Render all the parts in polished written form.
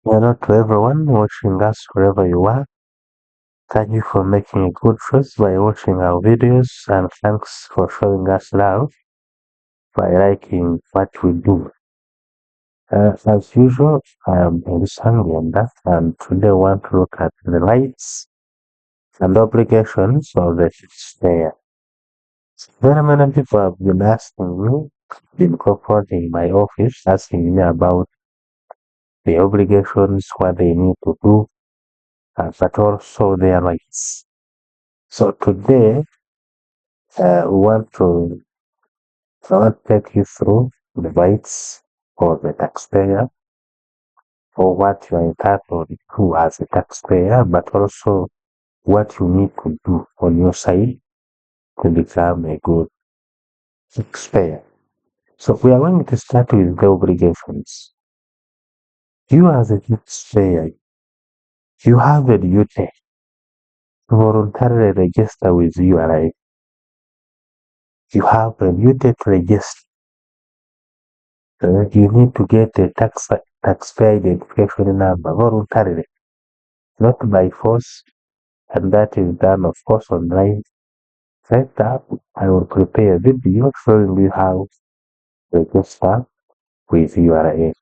Hello to everyone watching us wherever you are. Thank you for making a good choice by watching our videos, and thanks for showing us love by liking what we do. As usual, I am Ngenda, and today I want to look at the rights and obligations of the taxpayer. Very many people have been asking me, been confronting my office, asking me about the obligations, what they need to do, but also their rights. So today, I want to take you through the rights of the taxpayer, or what you are entitled to as a taxpayer, but also what you need to do on your side to become a good taxpayer. So we are going to start with the obligations. You as a taxpayer, you have a duty to voluntarily register with URI. You have a duty to register. You need to get a taxpayer identification number voluntarily, not by force, and that is done, of course, online. Set up, I will prepare a video showing you how to register with URA.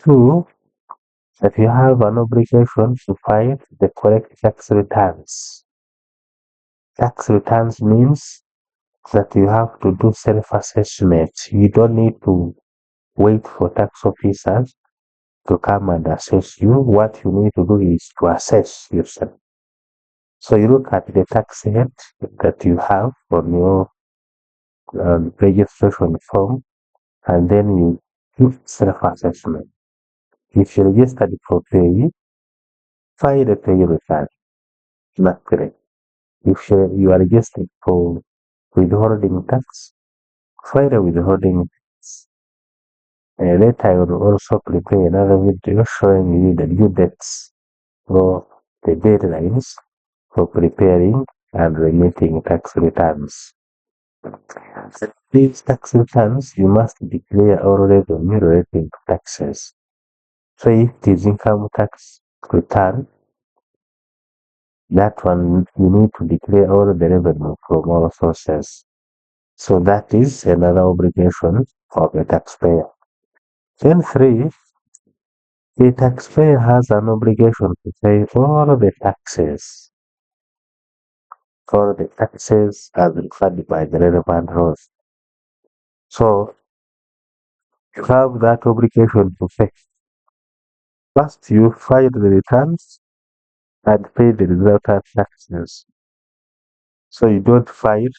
Two, that you have an obligation to file the correct tax returns. Tax returns means that you have to do self-assessment. You don't need to wait for tax officers to come and assess you. What you need to do is to assess yourself. So you look at the tax rate that you have on your registration form, and then you do self-assessment. If you registered for pay, file a pay return. That's correct. If you are registered for withholding tax, file a withholding tax. Later, I will also prepare another video showing you the due dates or the deadlines for preparing and remitting tax returns. These tax returns, you must declare all revenue relating to taxes. So if it is income tax return, that one you need to declare all the revenue from all sources. So that is another obligation of a taxpayer. Then three, the taxpayer has an obligation to pay all the taxes as required by the relevant laws. So you have that obligation to pay. First, you file the returns and pay the resultant taxes. So you don't file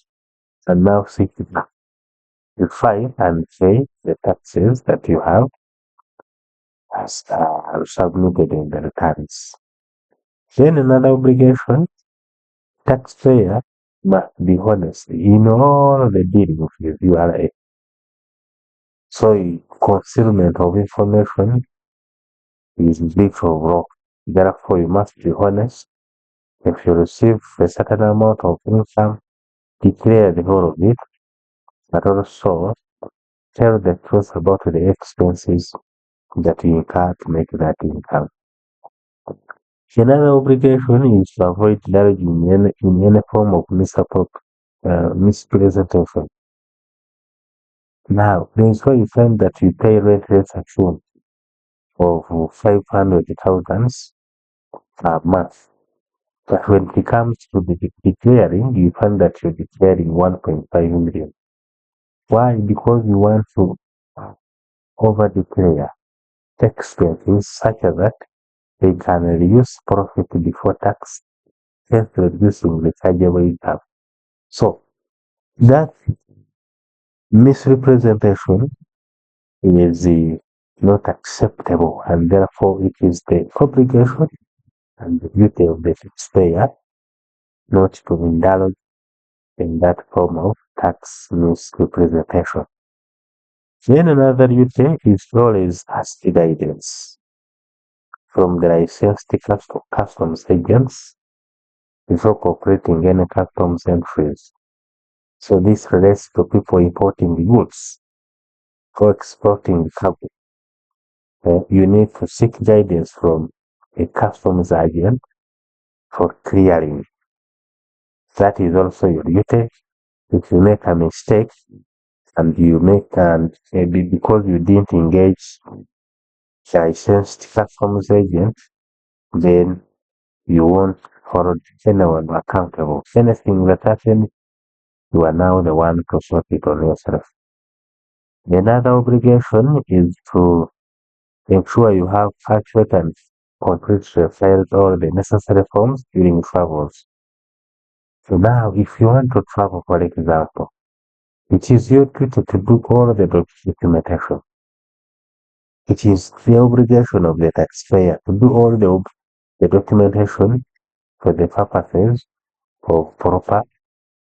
and now seek it back. You file and pay the taxes that you have as submitted in the returns. Then another obligation, taxpayer must be honest in all the dealings with URA. So concealment of information is breach of law. Therefore, you must be honest. If you receive a certain amount of income, declare the whole of it, but also tell the truth about the expenses that you incur to make that income. Another obligation is to avoid damage in any form of misrepresentation. Now, there is where you find that you pay rent rates assumed of 500,000 a month. But when it comes to the declaring, you find that you're declaring 1.5 million. Why? Because you want to over declare expenses such that they can reduce profit before tax, hence reducing the chargeable income. So that misrepresentation is not acceptable, and therefore it is the obligation and the duty of the taxpayer not to indulge in that form of tax misrepresentation. Then another duty is always ask guidance from the licensed customs agents before cooperating any customs entries. So this relates to people importing goods or exporting cargo. you need to seek guidance from a customs agent for clearing. That is also your duty. If you make a mistake and you make maybe because you didn't engage licensed customs agent, then you won't hold anyone accountable. Anything that happens, you are now the one to sort it on yourself. Another obligation is to ensure you have accurate and complete files all the necessary forms during travels. So now, if you want to travel, for example, it is your duty to do all the documentation. It is the obligation of the taxpayer to do all the documentation for the purposes of proper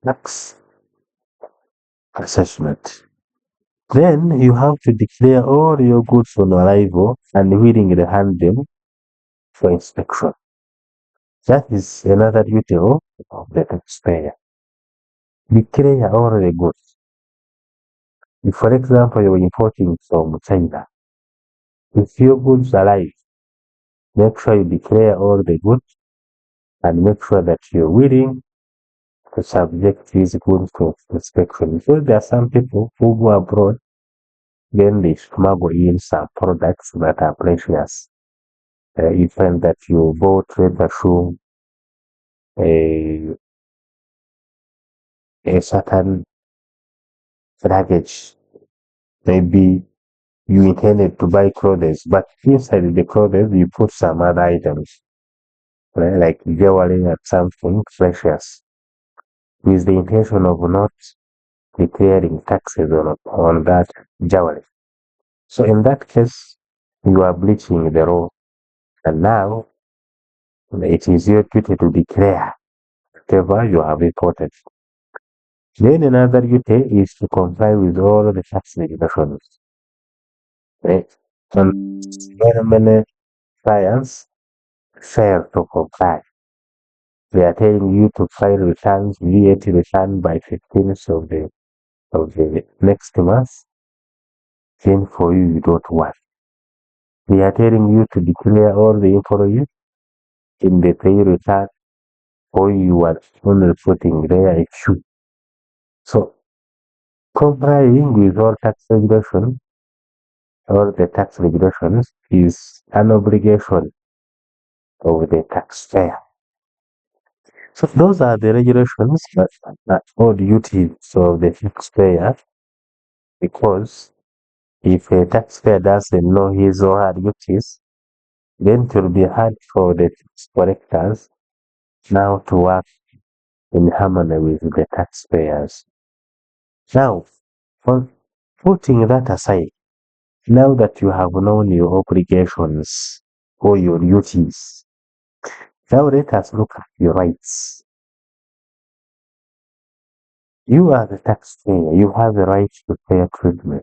tax assessment. Then you have to declare all your goods on arrival and willingly hand them for inspection. That is another duty of the taxpayer. Declare all the goods. If, for example, you're importing from China, if your goods arrive, make sure you declare all the goods and make sure that you're willing to subject these goods to inspection. Because there are some people who go abroad, then they smuggle in some products that are precious. You find that you bought leather shoe, a, a certain luggage. Maybe you intended to buy clothes, but inside the clothes you put some other items, right? Like jewelry and something precious, with the intention of not declaring taxes on that jewelry. So in that case, you are breaching the law, and now it is your duty to declare whatever you have reported. Then another duty is to comply with all the tax regulations. Right? And very many clients fail to comply. They are telling you to file returns, VAT return by 15th of the next month. Then for you, you don't want. They are telling you to declare all the employees in the pay return, or you are only putting there a few. So complying with all tax regulations or the tax regulations is an obligation of the taxpayer. So those are the regulations or duties of the taxpayer, because if a taxpayer doesn't know his or her duties, then it will be hard for the tax collectors now to work in harmony with the taxpayers. Now, for putting that aside, now that you have known your obligations or your duties, now let us look at your rights. You are the taxpayer, you have the right to fair treatment.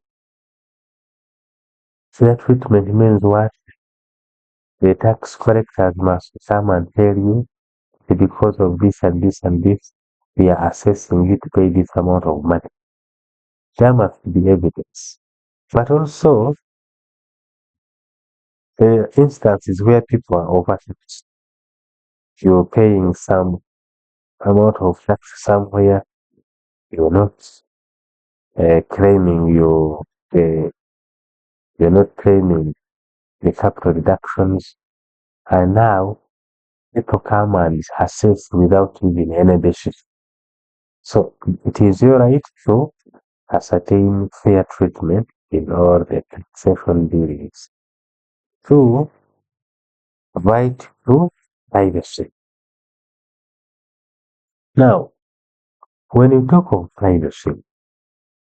Fair treatment means what? The tax collectors must come and tell you that because of this and this and this, we are assessing you to pay this amount of money. There must be evidence. But also, instances where people are overtaxed. You're paying some amount of tax somewhere, you're not claiming uh, you're not claiming the capital deductions, and now people come and assess without giving any basis. So it is your right to ascertain fair treatment in all the taxation dealings. Two, right to privacy. Now, when you talk of privacy,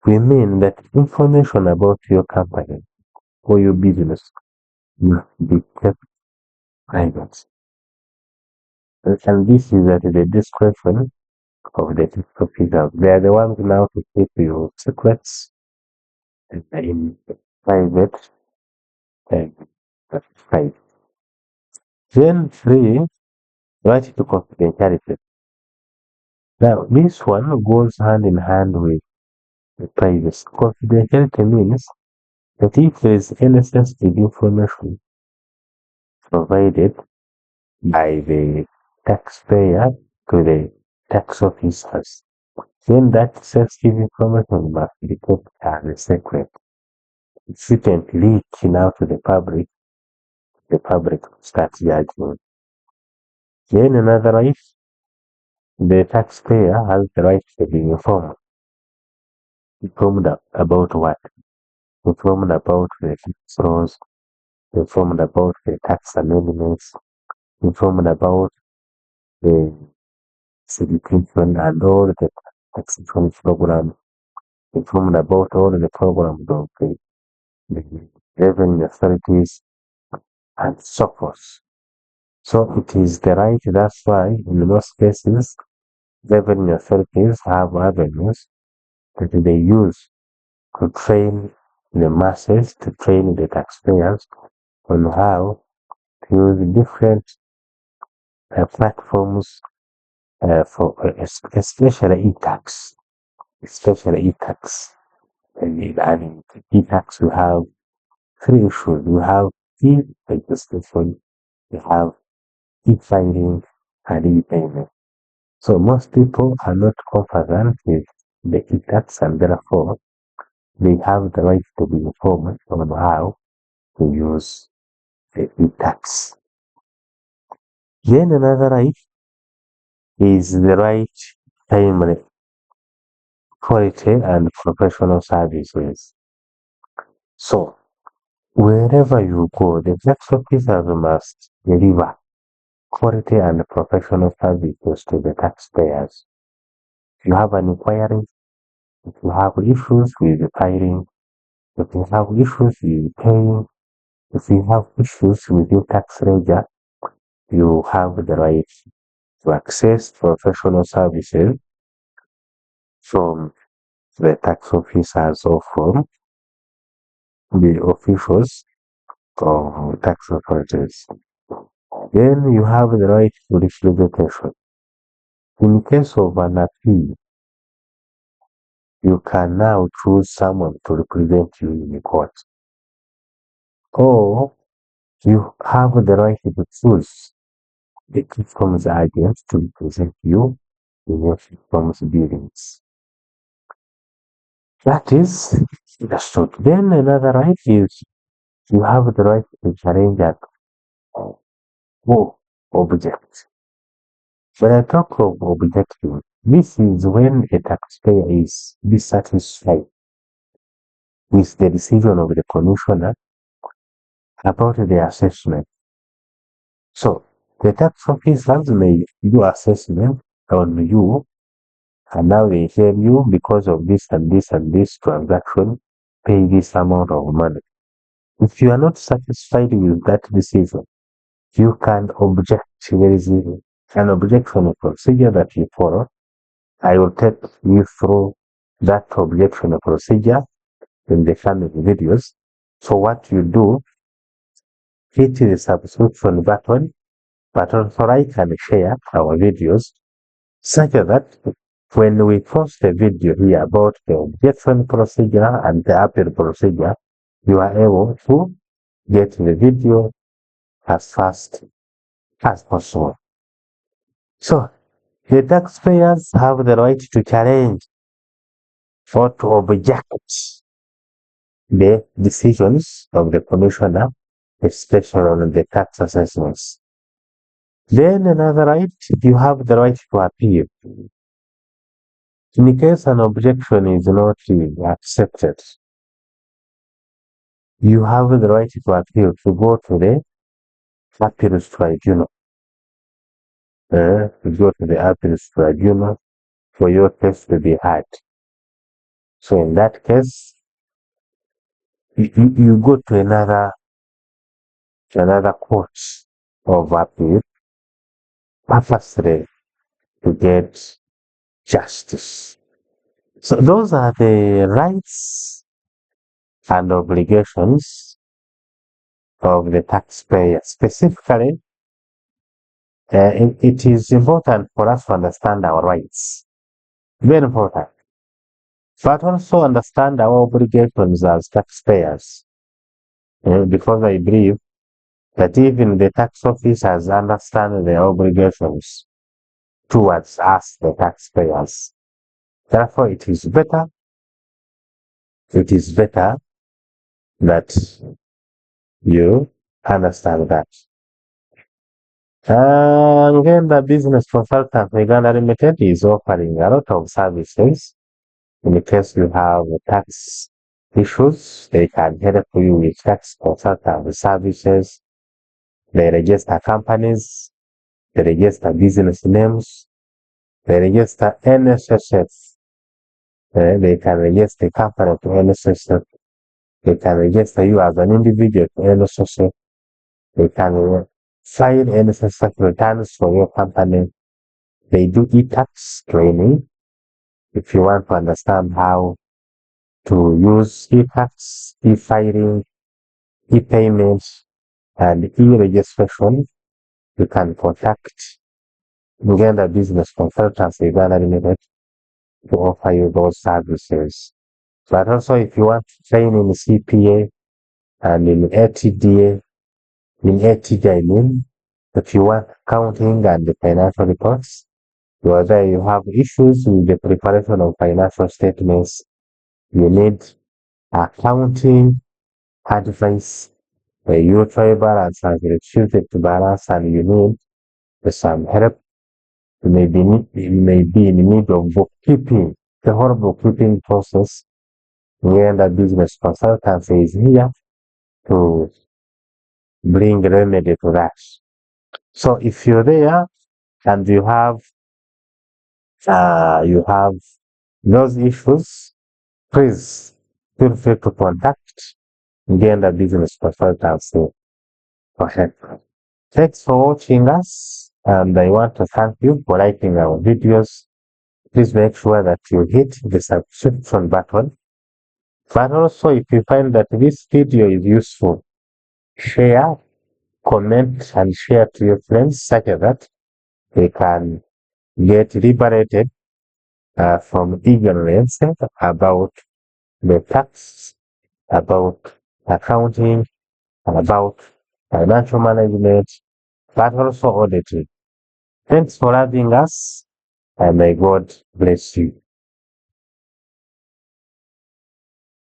we mean that information about your company or your business must be kept private. And this is at the discretion of the tax officials. They are the ones now to keep your secrets in private and private. Then three, right to confidentiality. Now, this one goes hand in hand with the privacy. Confidentiality means But if there is any sensitive information provided by the taxpayer to the tax officers, then that sensitive information must be kept as a secret. It shouldn't leak now to the public starts judging. Then another right, the taxpayer has the right to be informed. Informed about what? Informed about the tax laws, informed about the tax amendments, informed about the education and all the taxation program, informed about all the programs of the revenue authorities and so forth. So it is the right, that's why in most cases, revenue authorities have avenues that they use to train the masses, to train the taxpayers on how to use different platforms for especially e-tax, especially e-tax. And in e-tax, you have three issues. You have e-registration, you have e-filing, and e-payment. So most people are not confident with the e-tax, and therefore they have the right to be informed on how to use the e-tax. Then another right is the right timely, quality, and professional services. So wherever you go, the tax officers must deliver quality and professional services to the taxpayers. If you have an inquiry, if you have issues with the filing, if you have issues with paying, if you have issues with your tax ledger, you have the right to access professional services from the tax officers or from the officials of tax authorities. Then you have the right to representation. In case of an appeal, you can now choose someone to represent you in the court. Or you have the right to choose the customs agents to represent you in your customs dealings. That is understood. Then another right is you have the right to challenge an object. When I talk of objective, this is when a taxpayer is dissatisfied with the decision of the commissioner about the assessment. So the tax officers may do assessment on you, and now they tell you because of this and this and this transaction, pay this amount of money. If you are not satisfied with that decision, you can object. There is an objection procedure that you follow. I will take you through that objection procedure in the coming videos. So what you do, hit the subscription button, but also like and share our videos such that when we post a video here about the objection procedure and the appeal procedure, you are able to get the video as fast as possible. So the taxpayers have the right to challenge or to object the decisions of the commissioner, especially on the tax assessments. Then another right, you have the right to appeal. In case an objection is not accepted, you have the right to appeal to go to the appeals tribunal. To go to the appeals tribunal for your case to be heard. So in that case, you go to another court of appeal purposely to get justice. So those are the rights and obligations of the taxpayer. Specifically, it is important for us to understand our rights. Very important. But also understand our obligations as taxpayers. because I believe that even the tax officers understand their obligations towards us, the taxpayers. Therefore, it is better that you understand that. Again, the business consultant Uganda Limited is offering a lot of services. In case you have tax issues, they can help you with tax consultant services. They register companies, they register business names, they register NSSF. They can register a company to NSSF. They can register you as an individual to NSSF. They can file NSSF returns for your company. They do e-tax training if you want to understand how to use e-tax, e-filing, e-payments, and e-registration. You can contact Ngenda Business Consultants Uganda Limited to offer you those services. But also, if you want to train in CPA and in ATDA, I mean, if you want accounting and the financial reports, whether you have issues with the preparation of financial statements, you need accounting advice, you try balance and reduce to balance, and you need some help. You may be in need of bookkeeping, the whole bookkeeping process, where the business consultancy is here to bring remedy to that. So if you're there and you have those issues, please feel free to contact Ngenda Business Consultancy for help. Thanks for watching us, and I want to thank you for liking our videos. Please make sure that you hit the subscription button. But also, if you find that this video is useful, share, comment, and share to your friends such that they can get liberated from ignorance about the tax, about accounting, and about financial management, but also auditing. Thanks for having us, and may God bless you.